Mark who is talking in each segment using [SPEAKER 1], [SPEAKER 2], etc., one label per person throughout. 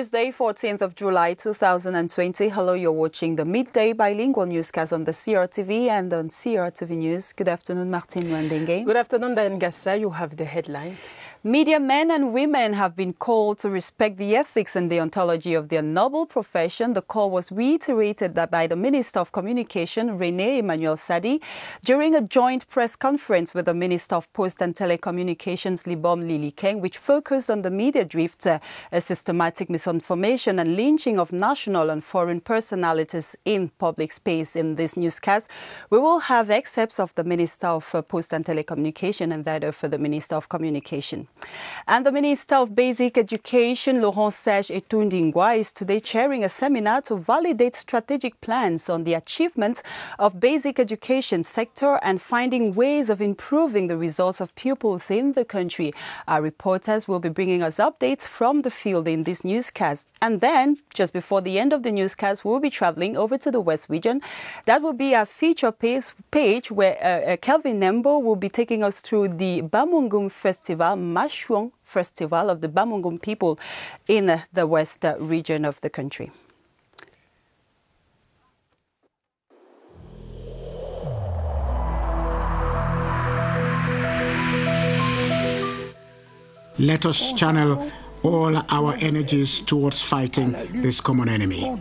[SPEAKER 1] Tuesday, 14th of July, 2020. Hello, you're watching the Midday Bilingual Newscast on the CRTV and on CRTV News. Good afternoon, Martin Mwandenge.
[SPEAKER 2] Good afternoon, Diane Gassa. You have the headlines.
[SPEAKER 1] Media men and women have been called to respect the ethics and deontology of their noble profession. The call was reiterated by the Minister of Communication, René Emmanuel Sadi, during a joint press conference with the Minister of Post and Telecommunications, Libom Lilikeng, which focused on the media drift, systematic misinformation and lynching of national and foreign personalities in public space. In this newscast, we will have excerpts of the Minister of Post and Telecommunication and that of the Minister of Communication. And the Minister of Basic Education, Laurent Serge Etundingwa, is today chairing a seminar to validate strategic plans on the achievements of basic education sector and finding ways of improving the results of pupils in the country. Our reporters will be bringing us updates from the field in this newscast. And then, just before the end of the newscast, we'll be traveling over to the West region. That will be our feature page where Kelvin Nembo will be taking us through the Bamungum Festival, Mashuang Festival of the Bamungum people in the West region of the country.
[SPEAKER 3] Let us channel all our energies towards fighting this common enemy.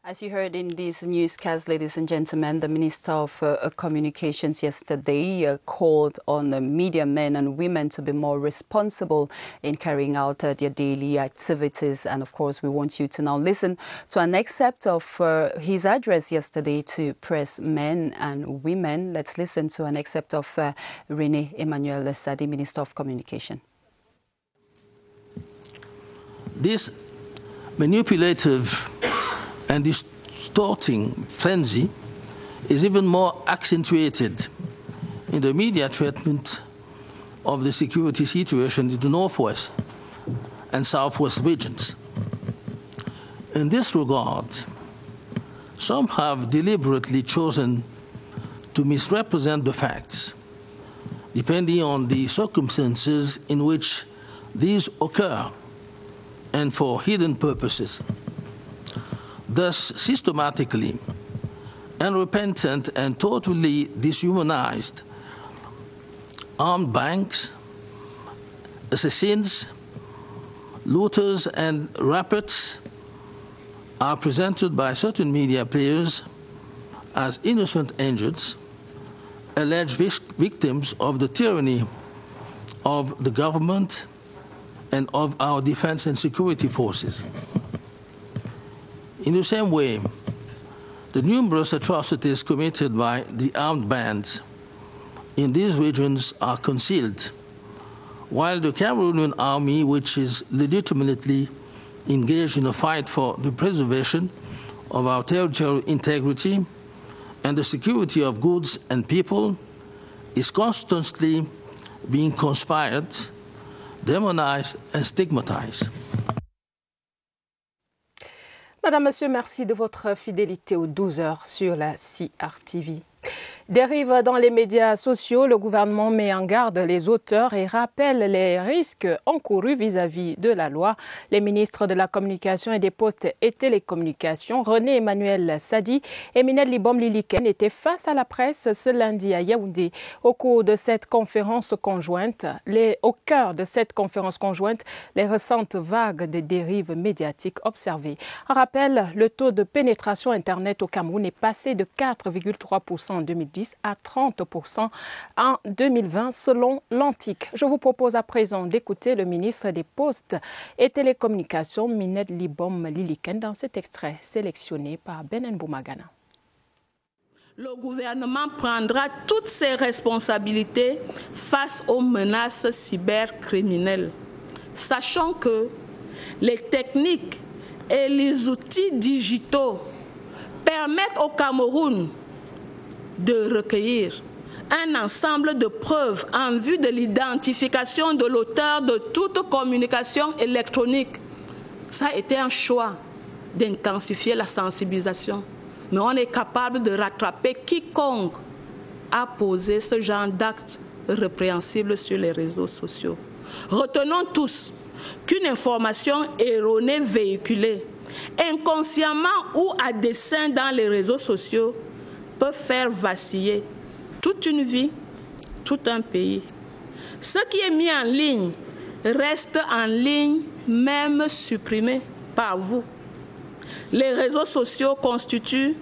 [SPEAKER 1] As you heard in this newscast, ladies and gentlemen, the Minister of Communications yesterday called on media men and women to be more responsible in carrying out their daily activities. And of course, we want you to now listen to an excerpt of his address yesterday to press men and women. Let's listen to an excerpt of René Emmanuel Sadi, Minister of Communication.
[SPEAKER 4] This manipulative and distorting frenzy is even more accentuated in the media treatment of the security situation in the Northwest and Southwest regions. In this regard, some have deliberately chosen to misrepresent the facts, depending on the circumstances in which these occur and for hidden purposes. Thus, systematically, unrepentant and totally dishumanized armed banks, assassins, looters, and rapists are presented by certain media players as innocent angels, alleged victims of the tyranny of the government and of our defense and security forces. In the same way, the numerous atrocities committed by the armed bands in these regions are concealed, while the Cameroonian army, which is legitimately engaged in a fight for the preservation of our territorial integrity and the security of goods and people, is constantly being conspired, demonized, and stigmatized.
[SPEAKER 2] Madame, Monsieur, merci de votre fidélité aux 12 heures sur la CRTV. Dérive dans les médias sociaux, le gouvernement met en garde les auteurs et rappelle les risques encourus vis-à-vis de la loi. Les ministres de la Communication et des Postes et Télécommunications, René Emmanuel Sadi et Minette Libom Lilikeng, étaient face à la presse ce lundi à Yaoundé. Au cœur de cette conférence conjointe, les récentes vagues de dérives médiatiques observées. En rappel, le taux de pénétration Internet au Cameroun est passé de 4,3% en 2010 à 30% en 2020 selon l'Antique. Je vous propose à présent d'écouter le ministre des Postes et Télécommunications, Minette Libom Lilikeng, dans cet extrait sélectionné par Benen Boumagana.
[SPEAKER 5] Le gouvernement prendra toutes ses responsabilités face aux menaces cybercriminelles, sachant que les techniques et les outils digitaux permettent au Cameroun de recueillir, un ensemble de preuves en vue de l'identification de l'auteur de toute communication électronique. Ça a été un choix d'intensifier la sensibilisation. Mais on est capable de rattraper quiconque a posé ce genre d'actes répréhensibles sur les réseaux sociaux. Retenons tous qu'une information erronée véhiculée, inconsciemment ou à dessein dans les réseaux sociaux, peut faire vaciller toute une vie, tout un pays. Ce qui est mis en ligne reste en ligne, même supprimé par vous. Les réseaux sociaux constituent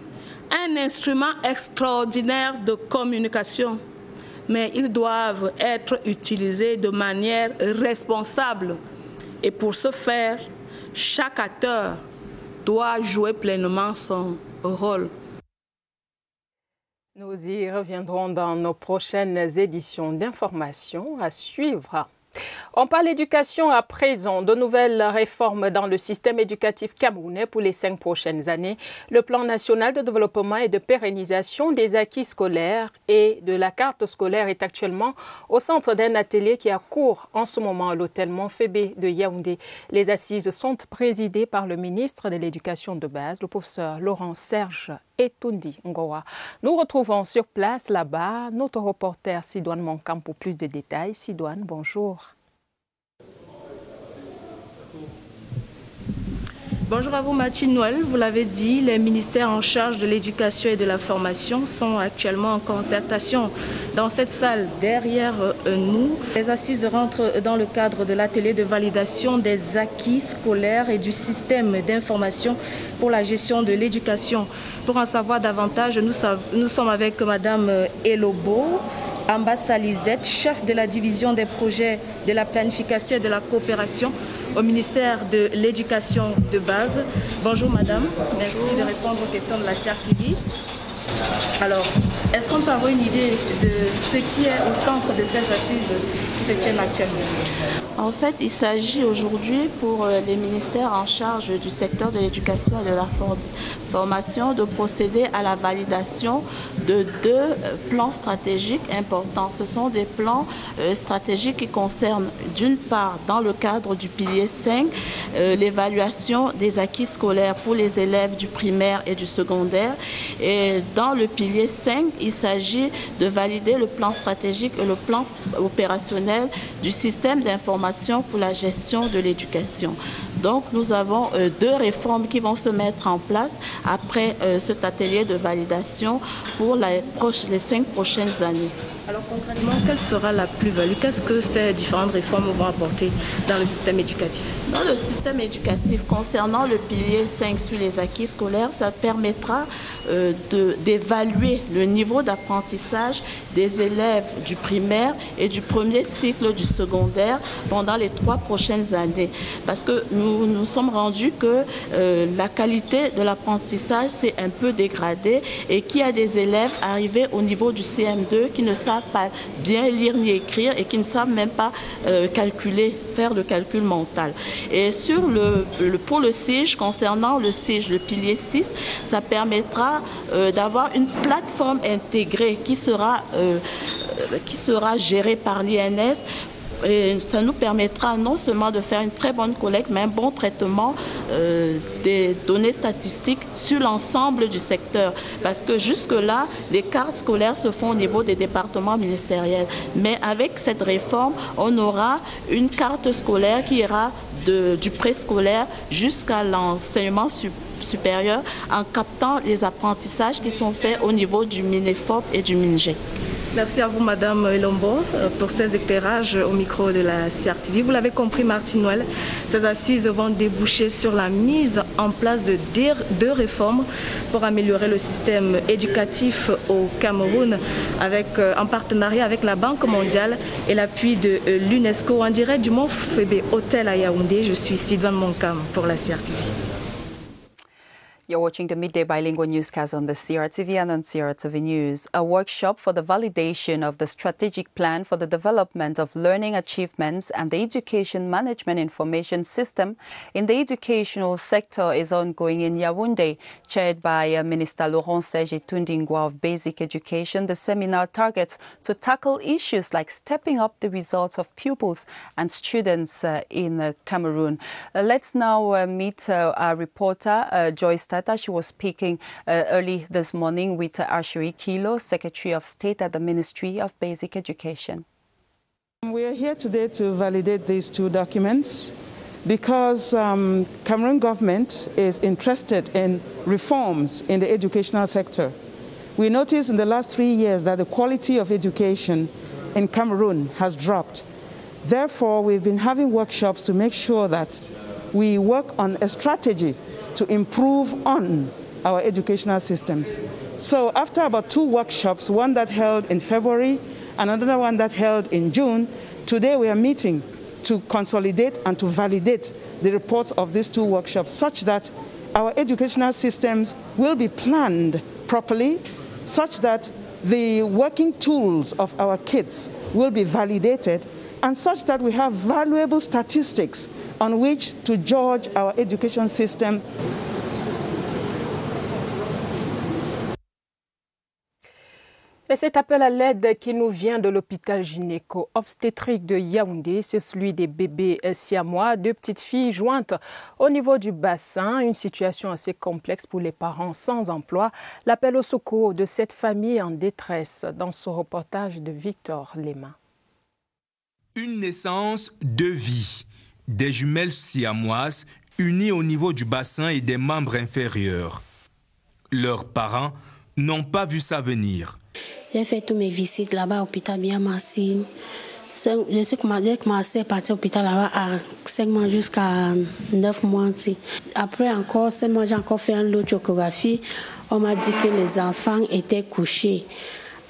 [SPEAKER 5] un instrument extraordinaire de communication, mais ils doivent être utilisés de manière responsable. Et pour ce faire, chaque acteur doit jouer pleinement son rôle.
[SPEAKER 2] Nous y reviendrons dans nos prochaines éditions d'information à suivre. On parle éducation à présent. De nouvelles réformes dans le système éducatif camerounais pour les 5 prochaines années. Le plan national de développement et de pérennisation des acquis scolaires et de la carte scolaire est actuellement au centre d'un atelier qui a cours en ce moment à l'hôtel Montfébé de Yaoundé. Les assises sont présidées par le ministre de l'Éducation de base, le professeur Laurent Serge Etoundi Ngowa. Nous retrouvons sur place là-bas notre reporter Sidoine Moncam pour plus de détails. Sidoine, bonjour.
[SPEAKER 6] Bonjour à vous, Martine Noël. Vous l'avez dit, les ministères en charge de l'éducation et de la formation sont actuellement en concertation dans cette salle derrière nous. Les assises rentrent dans le cadre de l'atelier de validation des acquis scolaires et du système d'information pour la gestion de l'éducation. Pour en savoir davantage, nous sommes avec Madame Elobo Ambassa Lisette, chef de la division des projets de la planification et de la coopération au ministère de l'Éducation de base. Bonjour madame, merci de répondre aux questions de la CRTV. Alors, est-ce qu'on peut avoir une idée de ce qui est au centre de ces assises qui se tiennent actuellement?
[SPEAKER 7] En fait, il s'agit aujourd'hui pour les ministères en charge du secteur de l'éducation et de la formation de procéder à la validation de 2 plans stratégiques importants. Ce sont des plans stratégiques qui concernent d'une part, dans le cadre du pilier 5, l'évaluation des acquis scolaires pour les élèves du primaire et du secondaire. Et dans le pilier 5, il s'agit de valider le plan stratégique et le plan opérationnel du système d'information pour la gestion de l'éducation. Donc nous avons 2 réformes qui vont se mettre en place après cet atelier de validation pour les 5 prochaines années.
[SPEAKER 6] Alors concrètement, quelle sera la plus-value? Qu'est-ce que ces différentes réformes vont apporter dans le système éducatif?
[SPEAKER 7] Dans le système éducatif, concernant le pilier 5 sur les acquis scolaires, ça permettra d'évaluer le niveau d'apprentissage des élèves du primaire et du premier cycle du secondaire pendant les 3 prochaines années. Parce que nous sommes rendus que la qualité de l'apprentissage s'est un peu dégradée et qu'il y a des élèves arrivés au niveau du CM2 qui ne savent pas bien lire ni écrire et qui ne savent même pas faire le calcul mental. Et pour le SIG, concernant le SIG, le pilier 6, ça permettra d'avoir une plateforme intégrée qui sera gérée par l'INS. Et ça nous permettra non seulement de faire une très bonne collecte, mais un bon traitement des données statistiques sur l'ensemble du secteur. Parce que jusque-là, les cartes scolaires se font au niveau des départements ministériels. Mais avec cette réforme, on aura une carte scolaire qui ira du préscolaire jusqu'à l'enseignement supérieur en captant les apprentissages qui sont faits au niveau du MINEFOP et du MINGEC.
[SPEAKER 6] Merci à vous, Madame Elombo, pour ces éclairages au micro de la CRTV. Vous l'avez compris, Martine Noël, ces assises vont déboucher sur la mise en place de 2 réformes pour améliorer le système éducatif au Cameroun, en partenariat avec la Banque mondiale et l'appui de l'UNESCO. En direct du Montfébé Hôtel à Yaoundé, je suis Sidoine Moncam pour la CRTV.
[SPEAKER 1] You're watching the Midday Bilingual Newscast on the CRTV and on CRTV News. A workshop for the validation of the strategic plan for the development of learning achievements and the education management information system in the educational sector is ongoing in Yaoundé. Chaired by Minister Laurent Serge Tundingwa of Basic Education, the seminar targets to tackle issues like stepping up the results of pupils and students in Cameroon. Let's now meet our reporter, Joyce Tata. She was speaking early this morning with Ashuri Kilo, Secretary of State at the Ministry of Basic Education.
[SPEAKER 8] We are here today to validate these two documents because Cameroon government is interested in reforms in the educational sector. We noticed in the last 3 years that the quality of education in Cameroon has dropped. Therefore, we've been having workshops to make sure that we work on a strategy to improve on our educational systems. So after about 2 workshops, one that held in February and another one that held in June, today we are meeting to consolidate and to validate the reports of these 2 workshops such that our educational systems will be planned properly, such that the working tools of our kids will be validated, and such that we have valuable statistics on which to judge our education system.
[SPEAKER 2] Et cet appel à l'aide qui nous vient de l'hôpital gynéco-obstétrique de Yaoundé, c'est celui des bébés siamois, 2 petites filles jointes au niveau du bassin. Une situation assez complexe pour les parents sans emploi. L'appel au secours de cette famille en détresse dans ce reportage de Victor Lema.
[SPEAKER 9] Une naissance, 2 vies. Des jumelles siamoises unies au niveau du bassin et des membres inférieurs. Leurs parents n'ont pas vu ça venir.
[SPEAKER 10] J'ai fait toutes mes visites là-bas à l'hôpital bien Massine. J'ai commencé à partir à l'hôpital là-bas à 5 mois jusqu'à 9 mois. Après encore 5 mois, j'ai encore fait une autre échographie. On m'a dit que les enfants étaient couchés.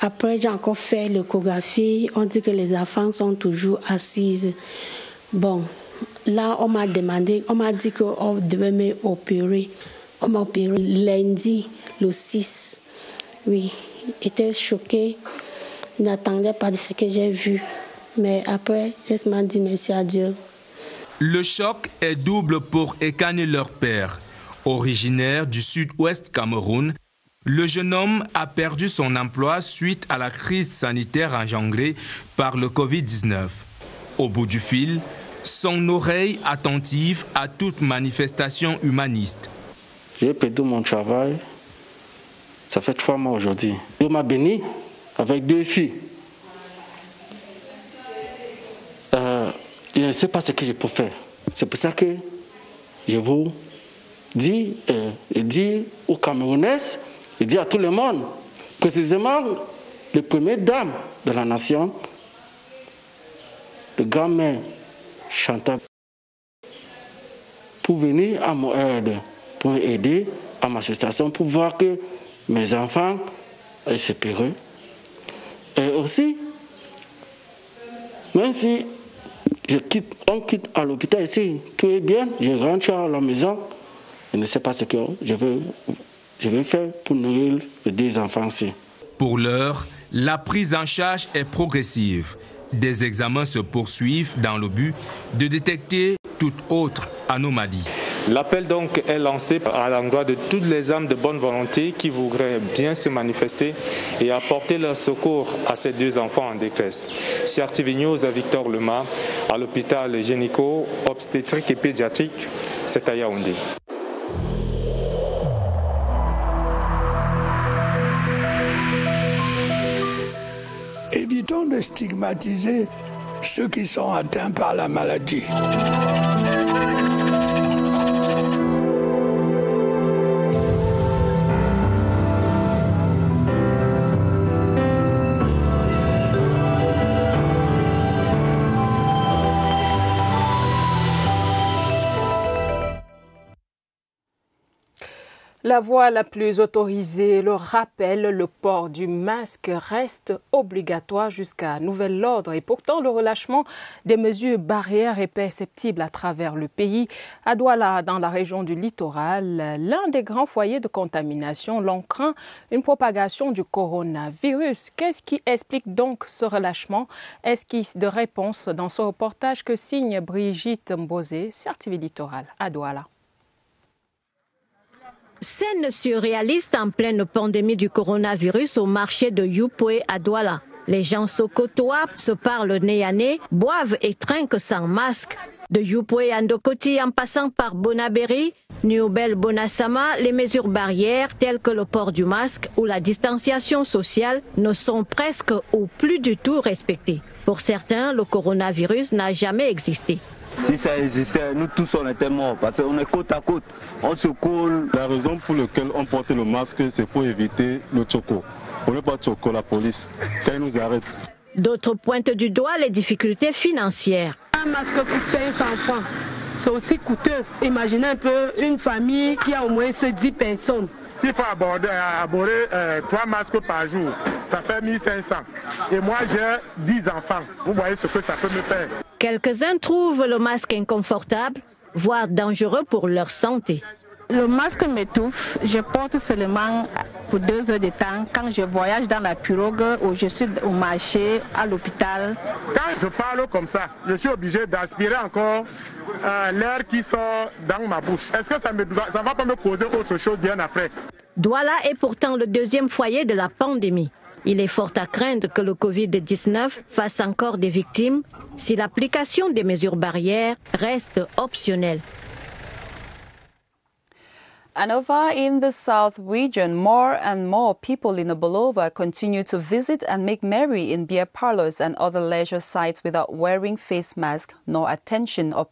[SPEAKER 10] Après, j'ai encore fait l'échographie. On dit que les enfants sont toujours assises. Bon. Là, on m'a dit qu'on devait m'opérer. On m'a opéré lundi, le 6. Oui, j'étais choquée. Je n'attendais pas de ce que j'ai vu. Mais après, je me dis merci à Dieu.
[SPEAKER 9] Le choc est double pour Ekane, leur père. Originaire du sud-ouest Cameroun, le jeune homme a perdu son emploi suite à la crise sanitaire engendrée par le Covid-19. Au bout du fil, son oreille attentive à toute manifestation humaniste.
[SPEAKER 11] J'ai perdu mon travail, ça fait 3 mois aujourd'hui. Dieu m'a béni avec 2 filles. Je ne sais pas ce que je peux faire. C'est pour ça que je vous dis, je dis aux Camerounais, je dis à tout le monde, précisément les premières dames de la nation, le grand-mère Chantal, pour venir à mon aide, pour aider à ma situation, pour voir que mes enfants aient séparé. Et aussi, même si on quitte à l'hôpital ici, tout est bien, je rentre à la maison, je ne sais pas ce que je vais faire pour nourrir les 2 enfants ici.
[SPEAKER 9] Pour l'heure, la prise en charge est progressive. Des examens se poursuivent dans le but de détecter toute autre anomalie.
[SPEAKER 12] L'appel donc est lancé à l'endroit de toutes les âmes de bonne volonté qui voudraient bien se manifester et apporter leur secours à ces 2 enfants en détresse. CRTV News à Victor Lema, à l'hôpital gynéco-obstétrique et pédiatrique, c'est à Yaoundé.
[SPEAKER 13] Évitons de stigmatiser ceux qui sont atteints par la maladie.
[SPEAKER 2] La voie la plus autorisée le rappelle, le port du masque reste obligatoire jusqu'à nouvel ordre. Et pourtant, le relâchement des mesures barrières est perceptible à travers le pays. À Douala, dans la région du littoral, l'un des grands foyers de contamination, l'on craint une propagation du coronavirus. Qu'est-ce qui explique donc ce relâchement? Esquisse de réponse dans ce reportage que signe Brigitte Mbosé, CRTV Littoral à Douala.
[SPEAKER 14] Scène surréaliste en pleine pandémie du coronavirus au marché de Yupwe à Douala. Les gens se côtoient, se parlent nez à nez, boivent et trinquent sans masque. De Yupwe à Ndokoti en passant par Bonaberi, Newbel Bonasama, les mesures barrières telles que le port du masque ou la distanciation sociale ne sont presque ou plus du tout respectées. Pour certains, le coronavirus n'a jamais existé.
[SPEAKER 15] Si ça existait, nous tous on était morts parce qu'on est côte à côte, on se colle.
[SPEAKER 16] La raison pour laquelle on porte le masque, c'est pour éviter le choco. On ne pas choco la police quand ils nous arrêtent.
[SPEAKER 14] D'autres pointent du doigt les difficultés financières.
[SPEAKER 17] Un masque coûte 500 francs, c'est aussi coûteux. Imaginez un peu une famille qui a au moins 10 personnes.
[SPEAKER 18] S'il faut aborder 3 masques par jour, ça fait 1500. Et moi, j'ai 10 enfants. Vous voyez ce que ça peut me faire.
[SPEAKER 14] Quelques-uns trouvent le masque inconfortable, voire dangereux pour leur santé.
[SPEAKER 19] Le masque m'étouffe. Je porte seulement pour 2 heures de temps quand je voyage dans la pirogue ou je suis au marché, à l'hôpital.
[SPEAKER 18] Quand je parle comme ça, je suis obligé d'aspirer encore l'air qui sort dans ma bouche. Est-ce que ça ne va pas me causer autre chose bien après?
[SPEAKER 14] Douala est pourtant le deuxième foyer de la pandémie. Il est fort à craindre que le Covid-19 fasse encore des victimes si l'application des mesures barrières reste optionnelle.
[SPEAKER 1] And over in the South region, more and more people in Obolova continue to visit and make merry in beer parlors and other leisure sites without wearing face masks nor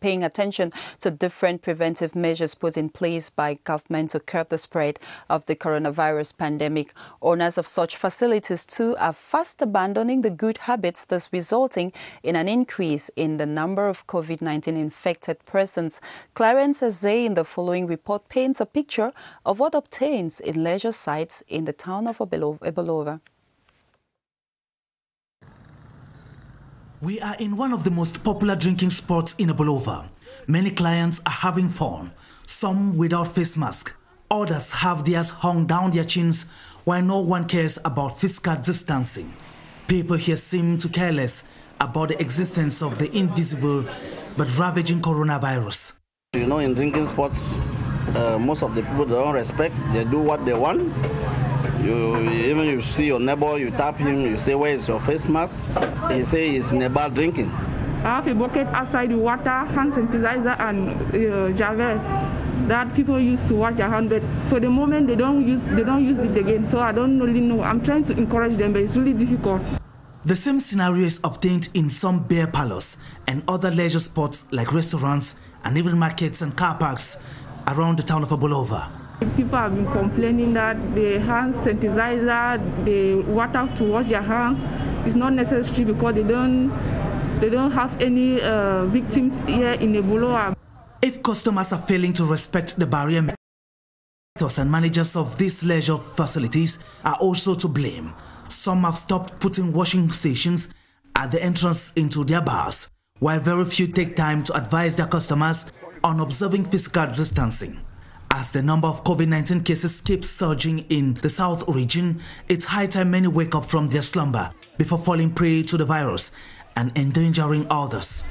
[SPEAKER 1] paying attention to different preventive measures put in place by government to curb the spread of the coronavirus pandemic. Owners of such facilities too are fast abandoning the good habits, thus resulting in an increase in the number of COVID-19 infected persons. Clarence Azay in the following report paints a picture of what obtains in leisure sites in the town of Obolova.
[SPEAKER 20] We are in one of the most popular drinking spots in Obolova. Many clients are having fun, some without face mask. Others have theirs hung down their chins while no one cares about physical distancing. People here seem to care less about the existence of the invisible but ravaging coronavirus.
[SPEAKER 11] You know, in drinking spots, most of the people don't respect. They do what they want. Even you see your neighbor, you tap him, you say, "Where is your face mask?" He say he's in a bar drinking.
[SPEAKER 21] I have a bucket outside the water, hand sanitizer and Javel that people use to wash their hands. But for the moment, they don't use it again. So I don't really know. I'm trying to encourage them, but it's really difficult.
[SPEAKER 20] The same scenario is obtained in some beer parlors and other leisure spots like restaurants and even markets and car parks around the town of Obolova.
[SPEAKER 21] People have been complaining that the hand sanitizer, the water to wash their hands is not necessary because they don't have any victims here in Obolova.
[SPEAKER 20] If customers are failing to respect the barrier, operators and managers of these leisure facilities are also to blame. Some have stopped putting washing stations at the entrance into their bars, while very few take time to advise their customers on observing physical distancing. As the number of COVID-19 cases keeps surging in the South region, it's high time many wake up from their slumber before falling prey to the virus and endangering others.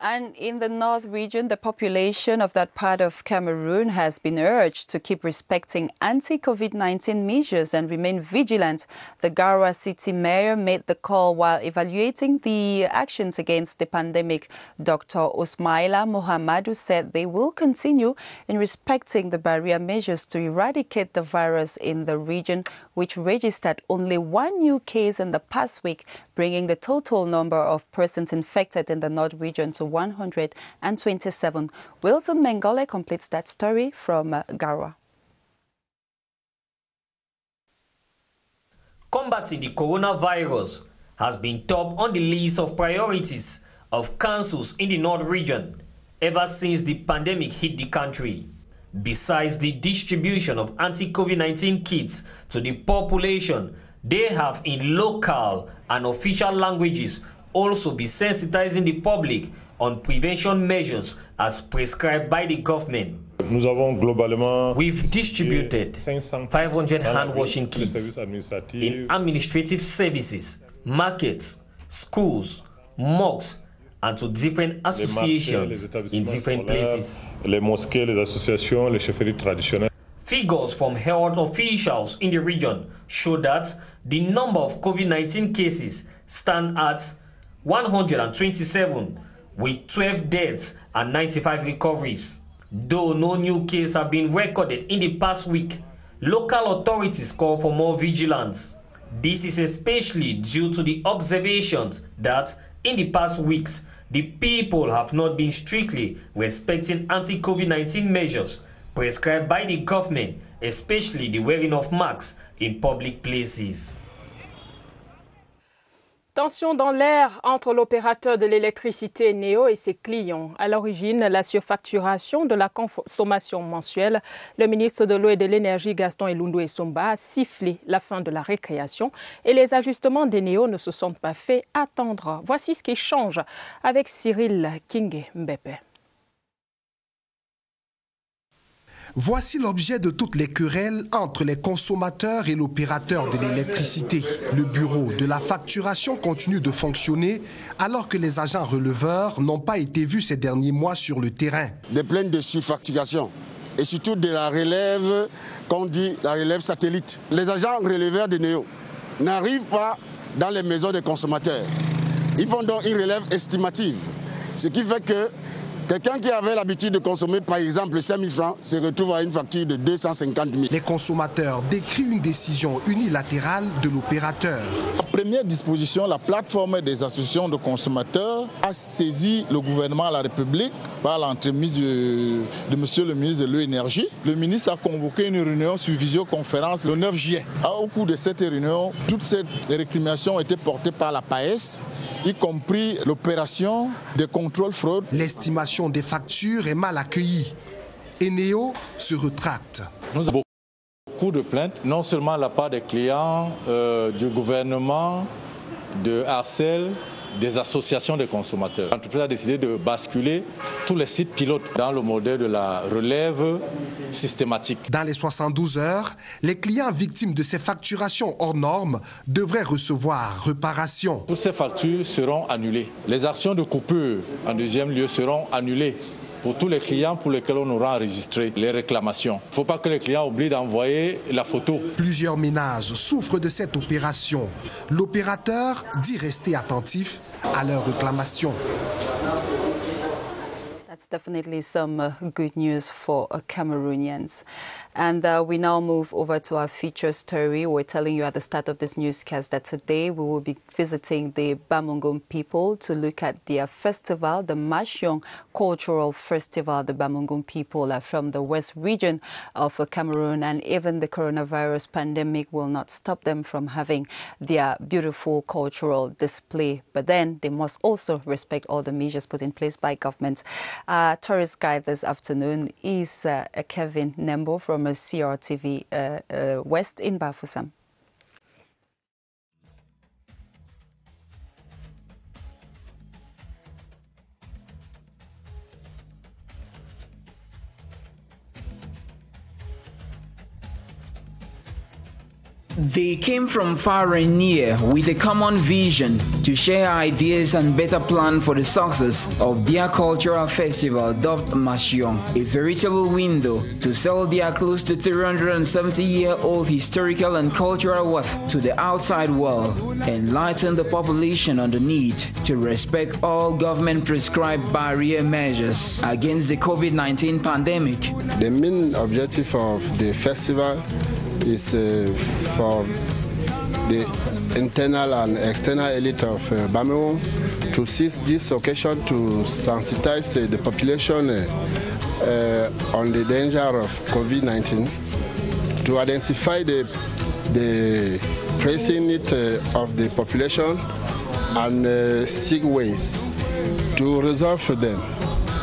[SPEAKER 1] And in the North region, the population of that part of Cameroon has been urged to keep respecting anti-COVID-19 measures and remain vigilant. The Garoua city mayor made the call while evaluating the actions against the pandemic. Dr. Osmaila Mohamadu said they will continue in respecting the barrier measures to eradicate the virus in the region, which registered only 1 new case in the past week, bringing the total number of persons infected in the North region to 127. Wilson Mengole completes that story from Garoua.
[SPEAKER 22] Combating the coronavirus has been top on the list of priorities of councils in the North region ever since the pandemic hit the country. Besides the distribution of anti-COVID-19 kits to the population, they have in local and official languages also be sensitizing the public on prevention measures as prescribed by the government. We've distributed 500 hand-washing kits in administrative services, markets, schools, mosques, and to different associations in different places. Figures from health officials in the region show that the number of COVID-19 cases stand at 127, with 12 deaths and 95 recoveries. Though no new cases have been recorded in the past week, local authorities call for more vigilance. This is especially due to the observations that in the past weeks, the people have not been strictly respecting anti-COVID-19 measures prescribed by the government, especially the wearing of masks in public places.
[SPEAKER 2] Tension dans l'air entre l'opérateur de l'électricité Néo et ses clients. À l'origine, la surfacturation de la consommation mensuelle. Le ministre de l'Eau et de l'Énergie, Gaston Elundou Essomba, a sifflé la fin de la récréation et les ajustements des Néo ne se sont pas fait attendre. Voici ce qui change avec Cyril Kingé Mbepe.
[SPEAKER 3] Voici l'objet de toutes les querelles entre les consommateurs et l'opérateur de l'électricité. Le bureau de la facturation continue de fonctionner alors que les agents releveurs n'ont pas été vus ces derniers mois sur le terrain.
[SPEAKER 4] Des plaintes de surfacturation et surtout de la relève, qu'on dit la relève satellite. Les agents releveurs de Néo n'arrivent pas dans les maisons des consommateurs. Ils font donc une relève estimative, ce qui fait que quelqu'un qui avait l'habitude de consommer par exemple 5 000 francs se retrouve à une facture de 250 000.
[SPEAKER 3] Les consommateurs décrivent une décision unilatérale de l'opérateur.
[SPEAKER 23] La première disposition, la plateforme des associations de consommateurs a saisi le gouvernement de la République par l'entremise de monsieur le ministre de l'Énergie. Le ministre a convoqué une réunion sur visioconférence le 9 juillet. Au cours de cette réunion, toutes ces récriminations ont été portées par la PAES, y compris l'opération de contrôle fraude.
[SPEAKER 3] L'estimation des factures est mal accueillie. Eneo se retracte.
[SPEAKER 23] Nous avons beaucoup de plaintes, non seulement de la part des clients, du gouvernement, de Arcel, des associations de consommateurs. L'entreprise a décidé de basculer tous les sites pilotes dans le modèle de la relève systématique.
[SPEAKER 3] Dans les 72 heures, les clients victimes de ces facturations hors normes devraient recevoir réparation.
[SPEAKER 23] Toutes ces factures seront annulées. Les actions de coupure, en deuxième lieu, seront annulées pour tous les clients pour lesquels on aura enregistré les réclamations. Il ne faut pas que les clients oublient d'envoyer la photo.
[SPEAKER 3] Plusieurs ménages souffrent de cette opération. L'opérateur dit rester attentif à leurs réclamations.
[SPEAKER 1] That's definitely some good news for Cameroonians. And we now move over to our feature story. We're telling you at the start of this newscast that today we will be visiting the Bamongum people to look at their festival, the Mashiong Cultural Festival. The Bamongum people are from the west region of Cameroon, and even the coronavirus pandemic will not stop them from having their beautiful cultural display. But then they must also respect all the measures put in place by governments. Our tourist guide this afternoon is Kevin Nembo from CRTV West in Bafoussam.
[SPEAKER 24] They came from far and near with a common vision to share ideas and better plan for the success of their cultural festival dubbed Mashiong, a veritable window to sell their close to 370-year-old historical and cultural worth to the outside world, enlighten the population on the need to respect all government-prescribed barrier measures against the COVID-19 pandemic.
[SPEAKER 25] The main objective of the festival is for the internal and external elite of Bamongum to seize this occasion to sensitize the population on the danger of COVID-19, to identify the pressing need of the population and seek ways to resolve them.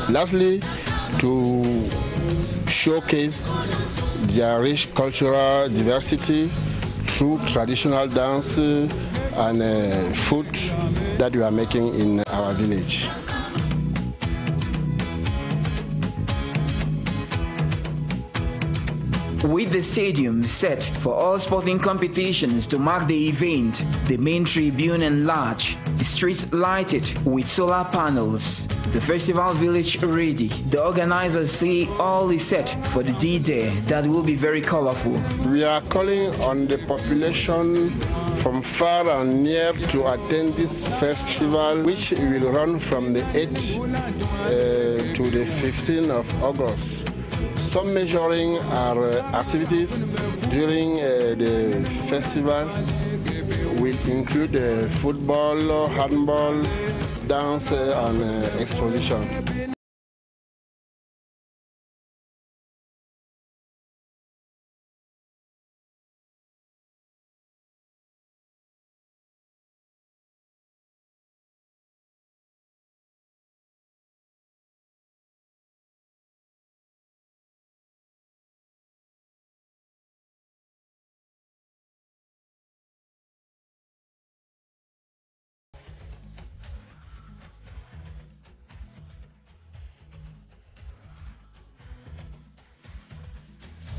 [SPEAKER 25] Lastly, to showcase their rich cultural diversity through traditional dance and food that we are making in our village.
[SPEAKER 24] With the stadium set for all sporting competitions to mark the event, the main tribune enlarged, the streets lighted with solar panels, the festival village ready. The organizers say all is set for the D-Day that will be very colorful.
[SPEAKER 25] We are calling on the population from far and near to attend this festival, which will run from the 8th to the 15th of August. Some measuring our activities during the festival will include football, handball, dance and exposition.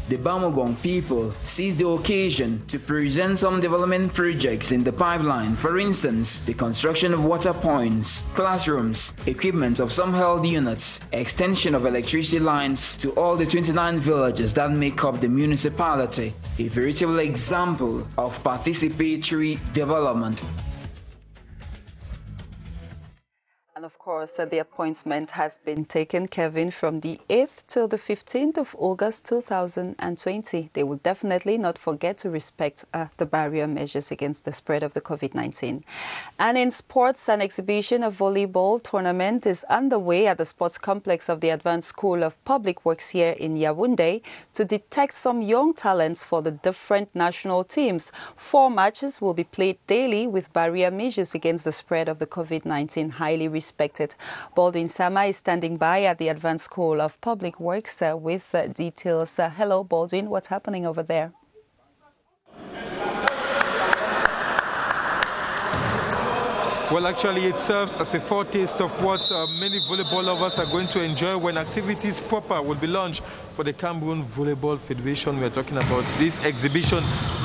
[SPEAKER 24] The Bamogong people seized the occasion to present some development projects in the pipeline. For instance, the construction of water points, classrooms, equipment of some health units, extension of electricity lines to all the 29 villages that make up the municipality. A veritable example of participatory development.
[SPEAKER 1] And of course, the appointment has been taken, Kevin, from the 8th till the 15th of August 2020. They will definitely not forget to respect the barrier measures against the spread of the COVID-19. And in sports, an exhibition of volleyball tournament is underway at the sports complex of the Advanced School of Public Works here in Yaoundé to detect some young talents for the different national teams. 4 matches will be played daily with barrier measures against the spread of the COVID-19 highly respected. Baldwin Sama is standing by at the Advanced School of Public Works with details. Hello, Baldwin. What's happening over there?
[SPEAKER 5] Well, actually, it serves as a foretaste of what many volleyball lovers are going to enjoy when activities proper will be launched for the Cameroon Volleyball Federation. We are talking about this exhibition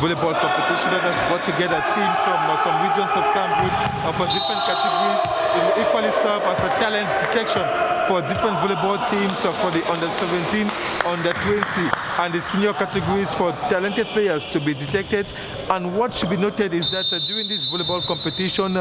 [SPEAKER 5] volleyball competition that has brought together teams from some regions of Cameroon for different categories. It will equally serve as a talent detection for different volleyball teams for the under-17, under-20 and the senior categories for talented players to be detected. And what should be noted is that during this volleyball competition,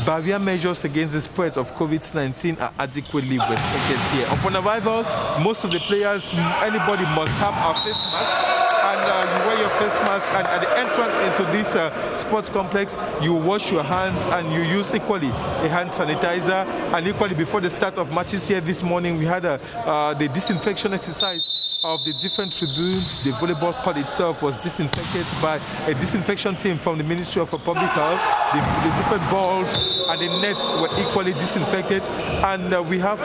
[SPEAKER 5] barrier measures against the spread of COVID-19 are adequately respected here. Upon arrival, most of the players, anybody must have a face mask. And you wear your face mask, and at the entrance into this sports complex, you wash your hands and you use equally a hand sanitizer. And equally, before the start of matches here this morning, we had the disinfection exercise of the different tribunes. The volleyball court itself was disinfected by a disinfection team from the Ministry of Public Health. The different balls and the nets were equally disinfected, and we have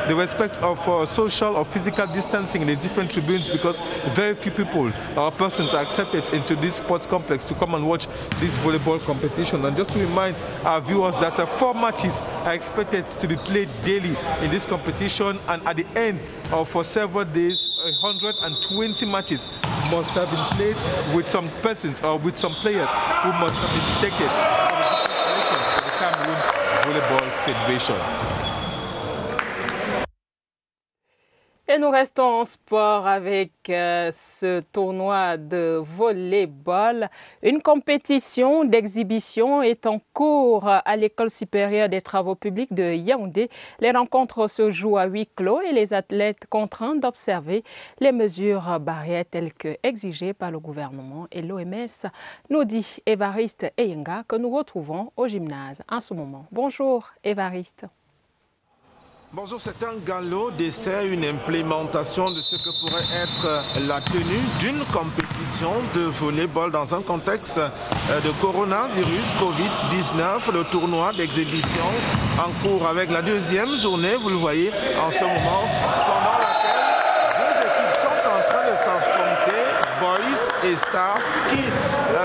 [SPEAKER 5] the respect of social or physical distancing in the different tribunes, because very few people or persons are accepted into this sports complex to come and watch this volleyball competition. And just to remind our viewers that 4 matches are expected to be played daily in this competition, and at the end of several days, 120 matches must have been played with some persons or with some players who must have been detected for the different selections for the Cameroon Volleyball Federation.
[SPEAKER 2] Et nous restons en sport avec ce tournoi de volleyball. Une compétition d'exhibition est en cours à l'École supérieure des travaux publics de Yaoundé. Les rencontres se jouent à huis clos et les athlètes contraints d'observer les mesures barrières telles que exigées par le gouvernement et l'OMS, nous dit Évariste Eyenga, que nous retrouvons au gymnase en ce moment. Bonjour Évariste.
[SPEAKER 6] Bonjour, c'est un galop d'essai, une implémentation de ce que pourrait être la tenue d'une compétition de volleyball dans un contexte de coronavirus Covid-19, le tournoi d'exhibition en cours avec la 2e journée, vous le voyez en ce moment, pendant laquelle 2 équipes sont en Stars qui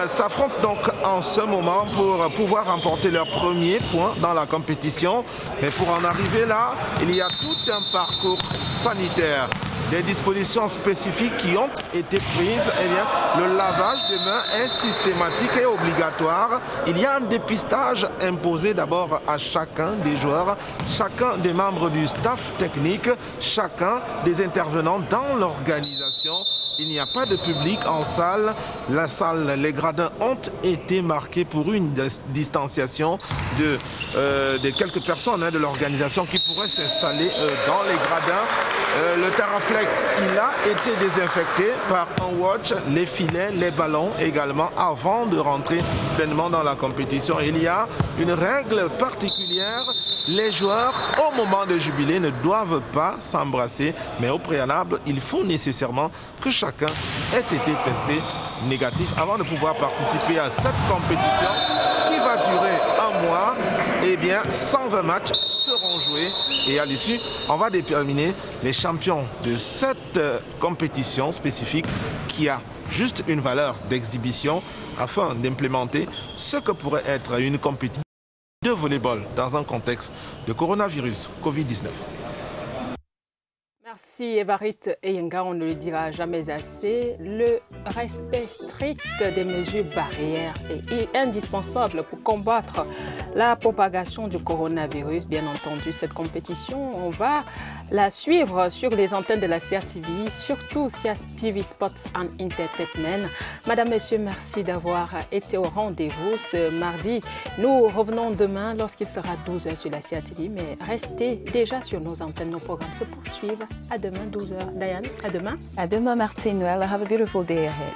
[SPEAKER 6] s'affrontent donc en ce moment pour pouvoir remporter leur premier point dans la compétition. Mais pour en arriver là, il y a tout un parcours sanitaire. Des dispositions spécifiques qui ont été prises. Eh bien, le lavage des mains est systématique et obligatoire. Il y a un dépistage imposé d'abord à chacun des joueurs, chacun des membres du staff technique, chacun des intervenants dans l'organisation. Il n'y a pas de public en salle. La salle, les gradins ont été marqués pour une distanciation de quelques personnes de l'organisation qui pourraient s'installer dans les gradins. Le Terraflex, il a été désinfecté par un watch, les filets, les ballons également avant de rentrer pleinement dans la compétition. Il y a une règle particulière. Les joueurs, au moment de jubilé, ne doivent pas s'embrasser, mais au préalable, il faut nécessairement que chacun ait été testé négatif avant de pouvoir participer à cette compétition qui va durer un mois. Eh bien, 120 matchs seront joués et à l'issue, on va déterminer les champions de cette compétition spécifique qui a juste une valeur d'exhibition afin d'implémenter ce que pourrait être une compétition de volleyball dans un contexte de coronavirus Covid-19.
[SPEAKER 2] Merci Évariste Eyenga, on ne le dira jamais assez. Le respect strict des mesures barrières est indispensable pour combattre la propagation du coronavirus. Bien entendu, cette compétition, on va la suivre sur les antennes de la CRTV, surtout CRTV Sports and Entertainment. Madame, Monsieur, merci d'avoir été au rendez-vous ce mardi. Nous revenons demain lorsqu'il sera 12h sur la CRTV, mais restez déjà sur nos antennes, nos programmes se poursuivent. À demain, 12h. Diane, à demain.
[SPEAKER 1] À demain, Martine. Well, have a beautiful day ahead.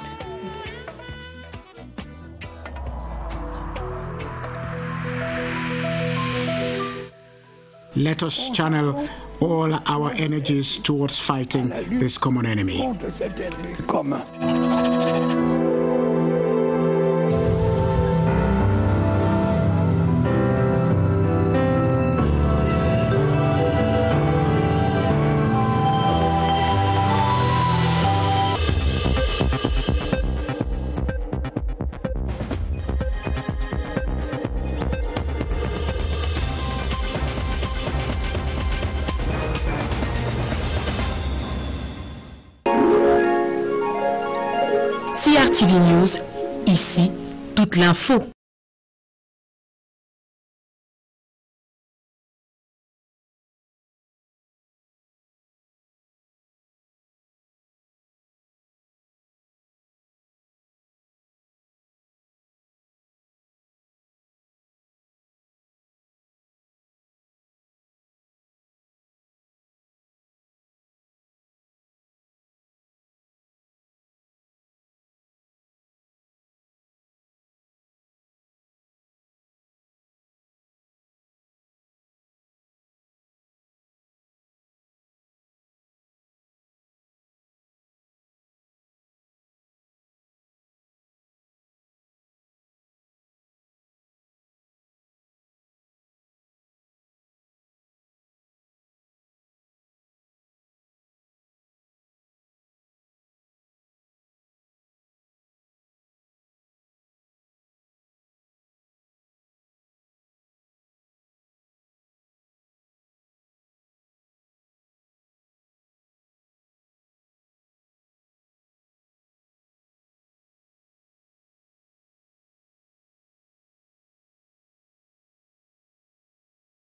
[SPEAKER 7] Let us channel all our energies towards fighting this common enemy.
[SPEAKER 8] CRTV News, ici, toute l'info.